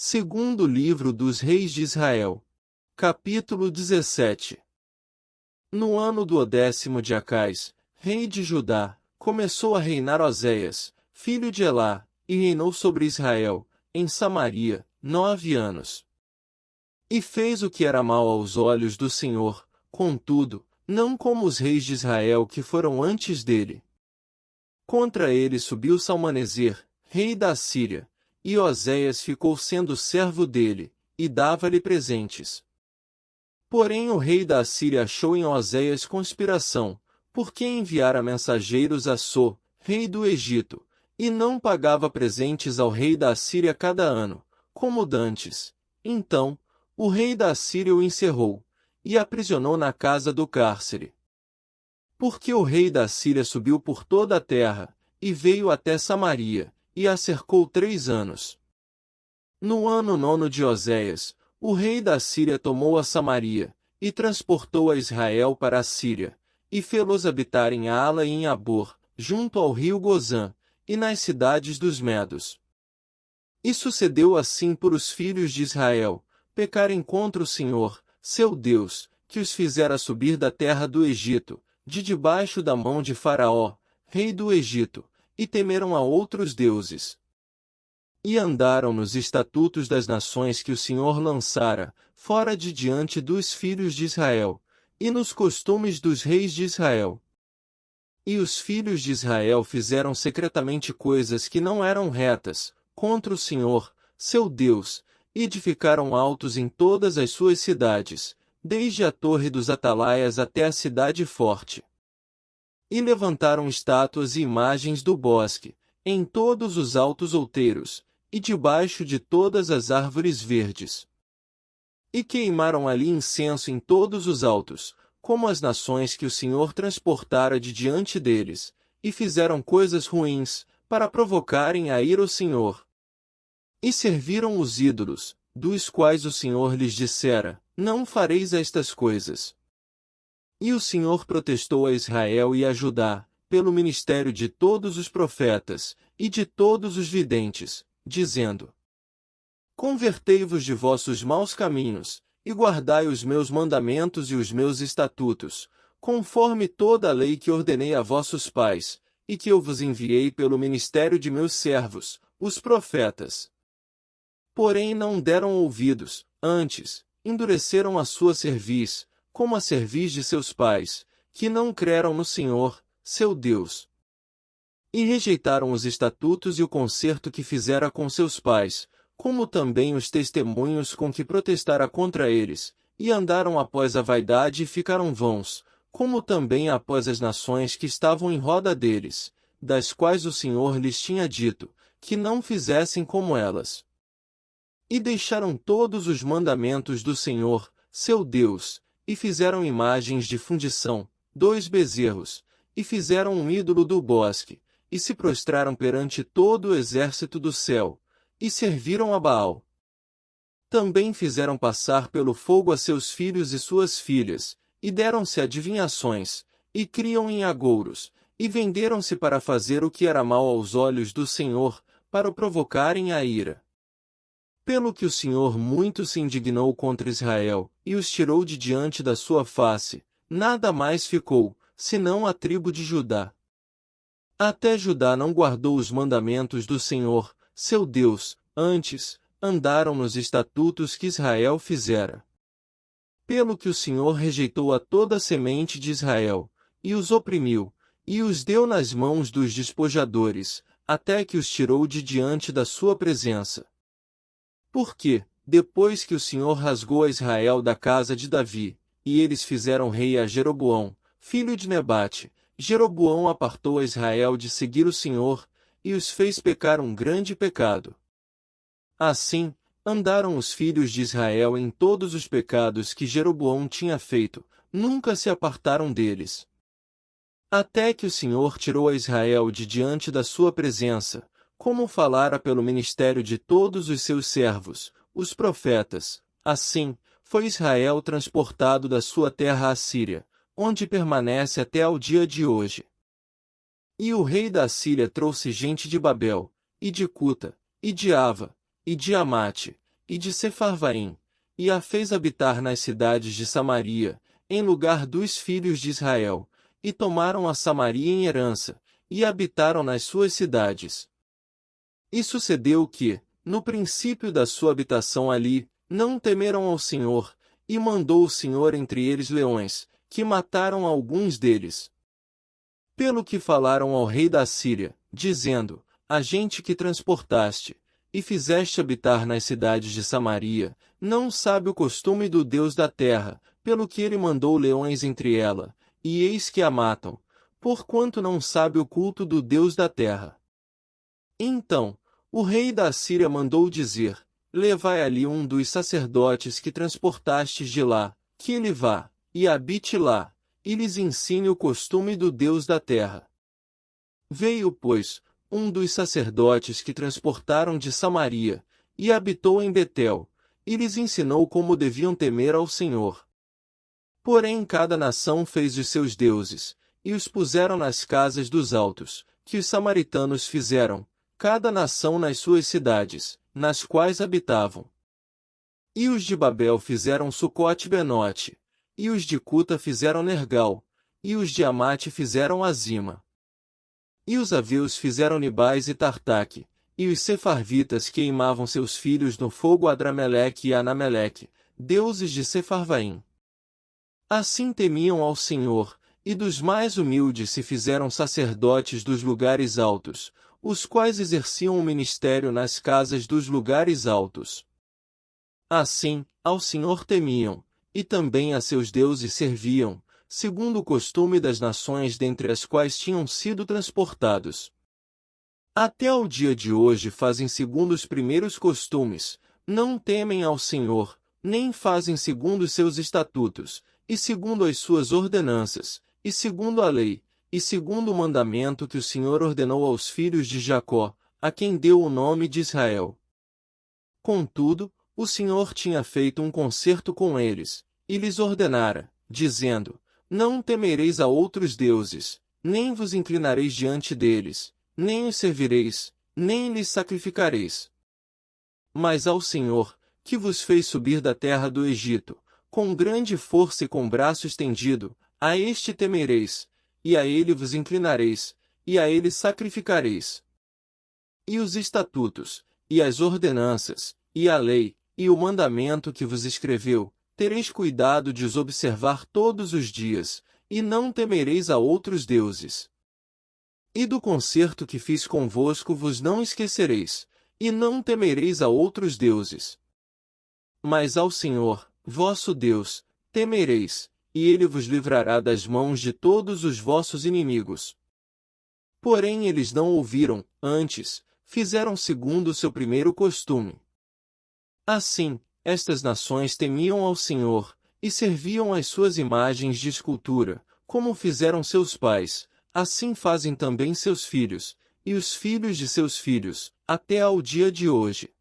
Segundo livro dos Reis de Israel. Capítulo 17. No ano do 10º de Acais, rei de Judá, começou a reinar Oséias, filho de Elá, e reinou sobre Israel, em Samaria, 9 anos. E fez o que era mal aos olhos do Senhor, contudo, não como os reis de Israel que foram antes dele. Contra ele subiu Salmaneser, rei da Assíria, e Oséias ficou sendo servo dele, e dava-lhe presentes. Porém o rei da Assíria achou em Oséias conspiração, porque enviara mensageiros a So, rei do Egito, e não pagava presentes ao rei da Assíria cada ano, como dantes. Então, o rei da Assíria o encerrou, e aprisionou na casa do cárcere. Porque o rei da Assíria subiu por toda a terra, e veio até Samaria, e a cercou 3 anos. No ano 9º de Oséias, o rei da Assíria tomou a Samaria, e transportou a Israel para a Síria, e fê-los habitar em Ala e em Abor, junto ao rio Gozã, e nas cidades dos Medos. E sucedeu assim por os filhos de Israel, pecarem contra o Senhor, seu Deus, que os fizera subir da terra do Egito, de debaixo da mão de Faraó, rei do Egito, e temeram a outros deuses. E andaram nos estatutos das nações que o Senhor lançara, fora de diante dos filhos de Israel, e nos costumes dos reis de Israel. E os filhos de Israel fizeram secretamente coisas que não eram retas, contra o Senhor, seu Deus, e edificaram altos em todas as suas cidades, desde a torre dos atalaias até a cidade forte. E levantaram estátuas e imagens do bosque, em todos os altos outeiros, e debaixo de todas as árvores verdes. E queimaram ali incenso em todos os altos, como as nações que o Senhor transportara de diante deles, e fizeram coisas ruins, para provocarem a ira o Senhor. E serviram os ídolos, dos quais o Senhor lhes dissera, não fareis estas coisas. E o Senhor protestou a Israel e a Judá, pelo ministério de todos os profetas, e de todos os videntes, dizendo: Convertei-vos de vossos maus caminhos, e guardai os meus mandamentos e os meus estatutos, conforme toda a lei que ordenei a vossos pais, e que eu vos enviei pelo ministério de meus servos, os profetas. Porém não deram ouvidos, antes, endureceram a sua cerviz, como a cerviz de seus pais, que não creram no Senhor, seu Deus. E rejeitaram os estatutos e o concerto que fizera com seus pais, como também os testemunhos com que protestara contra eles, e andaram após a vaidade e ficaram vãos, como também após as nações que estavam em roda deles, das quais o Senhor lhes tinha dito, que não fizessem como elas. E deixaram todos os mandamentos do Senhor, seu Deus, e fizeram imagens de fundição, 2 bezerros, e fizeram um ídolo do bosque, e se prostraram perante todo o exército do céu, e serviram a Baal. Também fizeram passar pelo fogo a seus filhos e suas filhas, e deram-se adivinhações, e criam em agouros, e venderam-se para fazer o que era mal aos olhos do Senhor, para o provocarem a ira. Pelo que o Senhor muito se indignou contra Israel, e os tirou de diante da sua face, nada mais ficou, senão a tribo de Judá. Até Judá não guardou os mandamentos do Senhor, seu Deus, antes, andaram nos estatutos que Israel fizera. Pelo que o Senhor rejeitou a toda a semente de Israel, e os oprimiu, e os deu nas mãos dos despojadores, até que os tirou de diante da sua presença. Porque, depois que o Senhor rasgou a Israel da casa de Davi, e eles fizeram rei a Jeroboão, filho de Nebate, Jeroboão apartou a Israel de seguir o Senhor, e os fez pecar um grande pecado. Assim, andaram os filhos de Israel em todos os pecados que Jeroboão tinha feito, nunca se apartaram deles. Até que o Senhor tirou a Israel de diante da sua presença, como falara pelo ministério de todos os seus servos, os profetas. Assim, foi Israel transportado da sua terra à Síria, onde permanece até ao dia de hoje. E o rei da Síria trouxe gente de Babel, e de Cuta, e de Ava, e de Amate, e de Sefarvaim, e a fez habitar nas cidades de Samaria, em lugar dos filhos de Israel, e tomaram a Samaria em herança, e habitaram nas suas cidades. E sucedeu que, no princípio da sua habitação ali, não temeram ao Senhor, e mandou o Senhor entre eles leões, que mataram alguns deles. Pelo que falaram ao rei da Síria, dizendo: a gente que transportaste, e fizeste habitar nas cidades de Samaria, não sabe o costume do Deus da terra, pelo que ele mandou leões entre ela, e eis que a matam, porquanto não sabe o culto do Deus da terra. Então, o rei da Síria mandou dizer: levai ali um dos sacerdotes que transportastes de lá, que ele vá, e habite lá, e lhes ensine o costume do Deus da terra. Veio, pois, um dos sacerdotes que transportaram de Samaria, e habitou em Betel, e lhes ensinou como deviam temer ao Senhor. Porém cada nação fez os seus deuses, e os puseram nas casas dos altos, que os samaritanos fizeram, cada nação nas suas cidades, nas quais habitavam. E os de Babel fizeram Sucote-Benote, e os de Cuta fizeram Nergal, e os de Amate fizeram Azima. E os aveus fizeram Nibais e Tartaque, e os sefarvitas queimavam seus filhos no fogo Adrameleque e Anameleque, deuses de Sefarvaim. Assim temiam ao Senhor, e dos mais humildes se fizeram sacerdotes dos lugares altos, os quais exerciam o ministério nas casas dos lugares altos. Assim, ao Senhor temiam, e também a seus deuses serviam, segundo o costume das nações dentre as quais tinham sido transportados. Até ao dia de hoje fazem segundo os primeiros costumes, não temem ao Senhor, nem fazem segundo os seus estatutos, e segundo as suas ordenanças, e segundo a lei, e segundo o mandamento que o Senhor ordenou aos filhos de Jacó, a quem deu o nome de Israel. Contudo, o Senhor tinha feito um concerto com eles, e lhes ordenara, dizendo: não temereis a outros deuses, nem vos inclinareis diante deles, nem os servireis, nem lhes sacrificareis. Mas ao Senhor, que vos fez subir da terra do Egito, com grande força e com braço estendido, a este temereis, e a ele vos inclinareis, e a ele sacrificareis. E os estatutos, e as ordenanças, e a lei, e o mandamento que vos escreveu, tereis cuidado de os observar todos os dias, e não temereis a outros deuses. E do concerto que fiz convosco vos não esquecereis, e não temereis a outros deuses. Mas ao Senhor, vosso Deus, temereis, e ele vos livrará das mãos de todos os vossos inimigos. Porém eles não ouviram, antes, fizeram segundo o seu primeiro costume. Assim, estas nações temiam ao Senhor, e serviam as suas imagens de escultura, como fizeram seus pais, assim fazem também seus filhos, e os filhos de seus filhos, até ao dia de hoje.